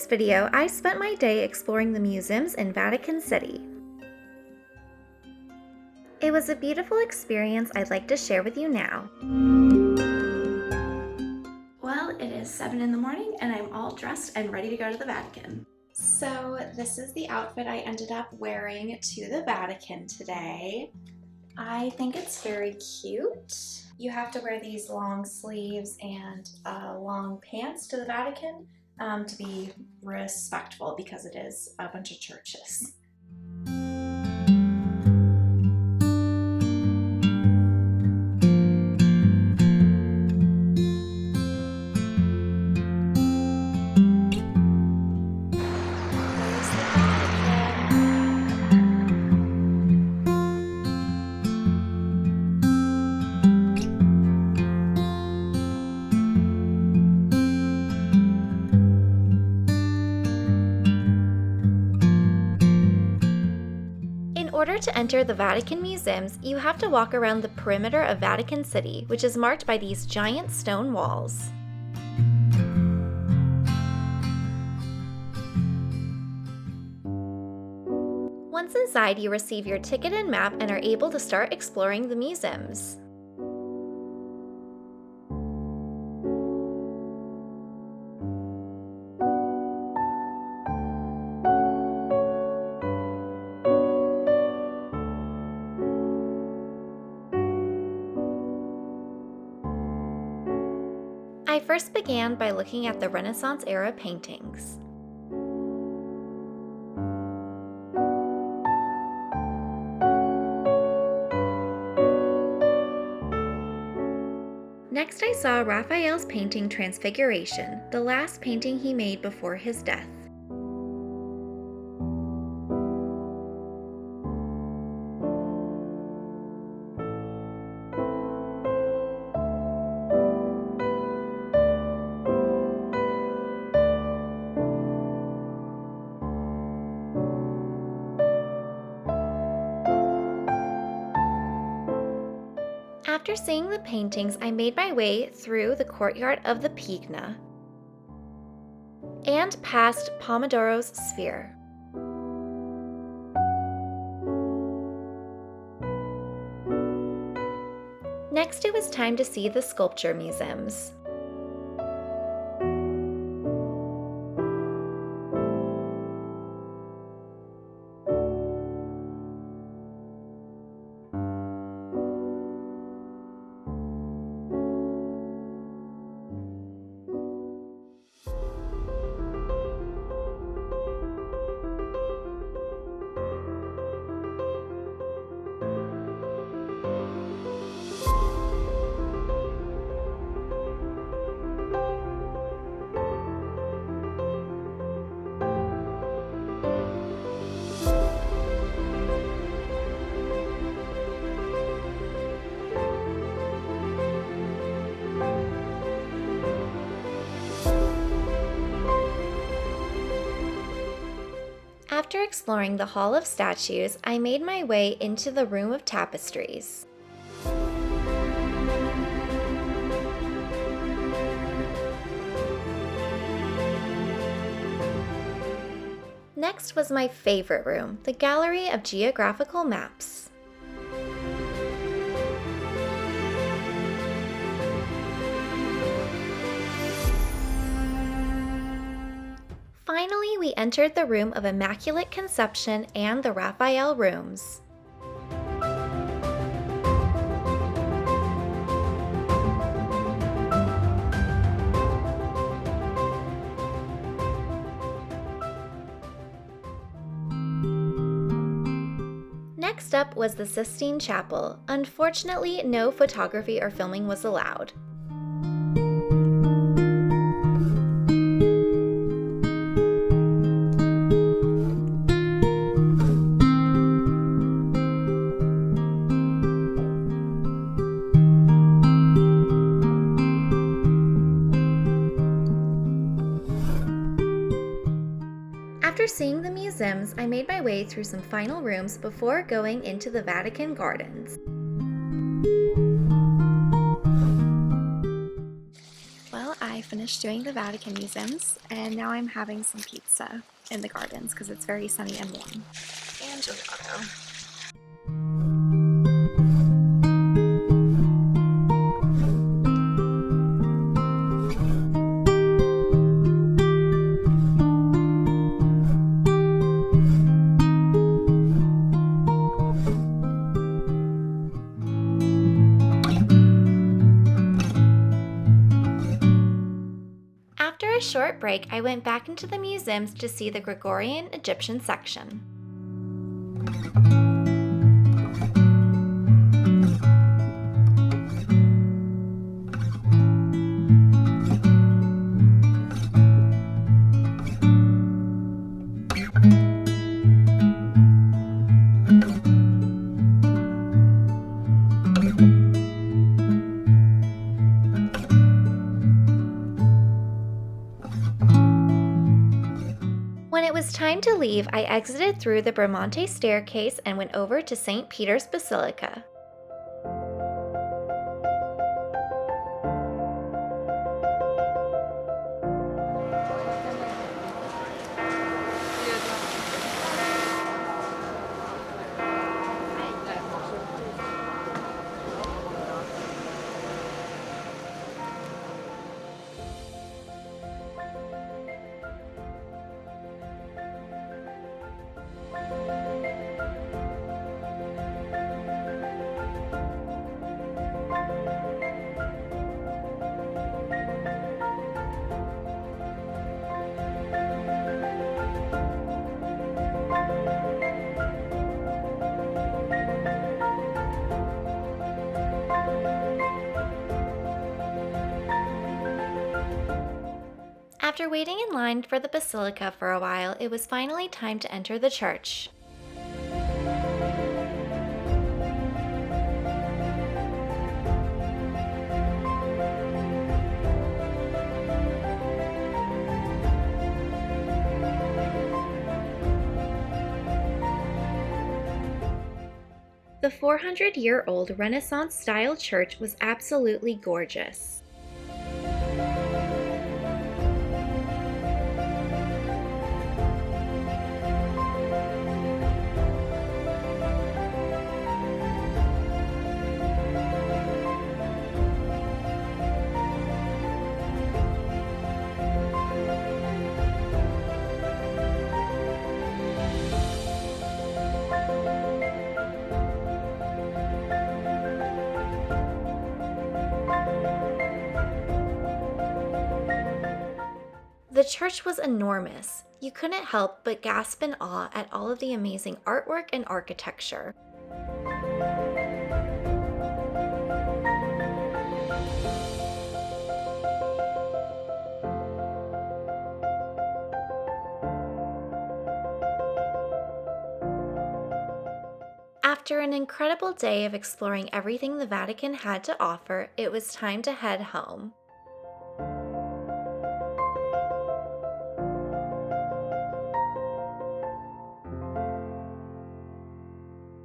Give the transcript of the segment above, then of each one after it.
this video, I spent my day exploring the museums in Vatican City. It was a beautiful experience I'd like to share with you now. Well, it is 7 in the morning and I'm all dressed and ready to go to the Vatican. So this is the outfit I ended up wearing to the Vatican today. I think it's very cute. You have to wear these long sleeves and long pants to the Vatican to be respectful because it is a bunch of churches. In order to enter the Vatican Museums, you have to walk around the perimeter of Vatican City, which is marked by these giant stone walls. Once inside, you receive your ticket and map and are able to start exploring the museums. I first began by looking at the Renaissance-era paintings. Next, I saw Raphael's painting Transfiguration, the last painting he made before his death. After seeing the paintings, I made my way through the courtyard of the Pigna and past Pomodoro's Sphere. Next, it was time to see the sculpture museums. After exploring the Hall of Statues, I made my way into the Room of Tapestries. Next was my favorite room, the Gallery of Geographical Maps. Finally, we entered the Room of Immaculate Conception and the Raphael rooms. Next up was the Sistine Chapel. Unfortunately, no photography or filming was allowed. After seeing the museums, I made my way through some final rooms before going into the Vatican Gardens. Well, I finished finished doing the Vatican Museums, and now I'm having some pizza in the gardens because it's very sunny and warm. And gelato. After a short break, I went back into the museums to see the Gregorian Egyptian section. When it was time to leave, I exited through the Bramante staircase and went over to St. Peters Basilica. After waiting in line for the basilica for a while, it was finally time to enter the church. The 400-year-old Renaissance-style church was absolutely gorgeous. The church was enormous. You couldn't help but gasp in awe at all of the amazing artwork and architecture. After an incredible day of exploring everything the Vatican had to offer, it was time to head home.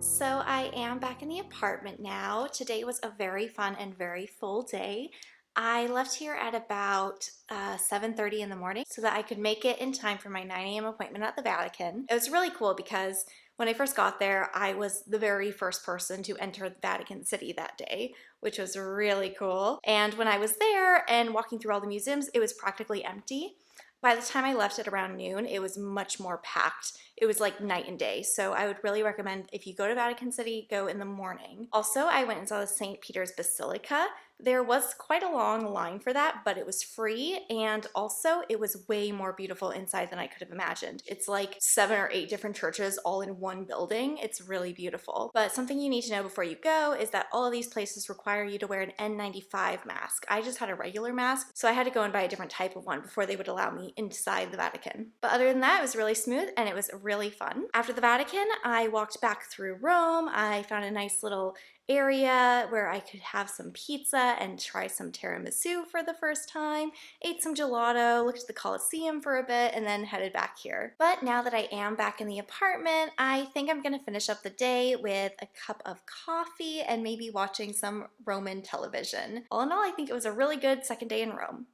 So I am back in the apartment now. Today was a very fun and very full day. I left here at about 7:30 in the morning so that I could make it in time for my 9 a.m. appointment at the Vatican. It was really cool because when I first got there, I was the very first person to enter Vatican City that day, which was really cool. And when I was there and walking through all the museums, it was practically empty. By the time I left at around noon, it was much more packed. It was like night and day. So I would really recommend if you go to Vatican City, go in the morning. Also, I went and saw the St. Peters Basilica. There was quite a long line for that, but it was free, and also it was way more beautiful inside than I could have imagined. It's like 7 or 8 different churches all in one building. It's really beautiful. But something you need to know before you go is that all of these places require you to wear an N95 mask. I just had a regular mask, so I had to go and buy a different type of one before they would allow me inside the Vatican. But other than that, it was really smooth and it was really fun. After the Vatican, I walked back through Rome. I found a nice little area where I could have some pizza and try some tiramisu for the first time, ate some gelato, looked at the Colosseum for a bit, and then headed back here. But now that I am back in the apartment, I think I'm gonna finish up the day with a cup of coffee and maybe watching some Roman television. All in all, I think it was a really good second day in Rome.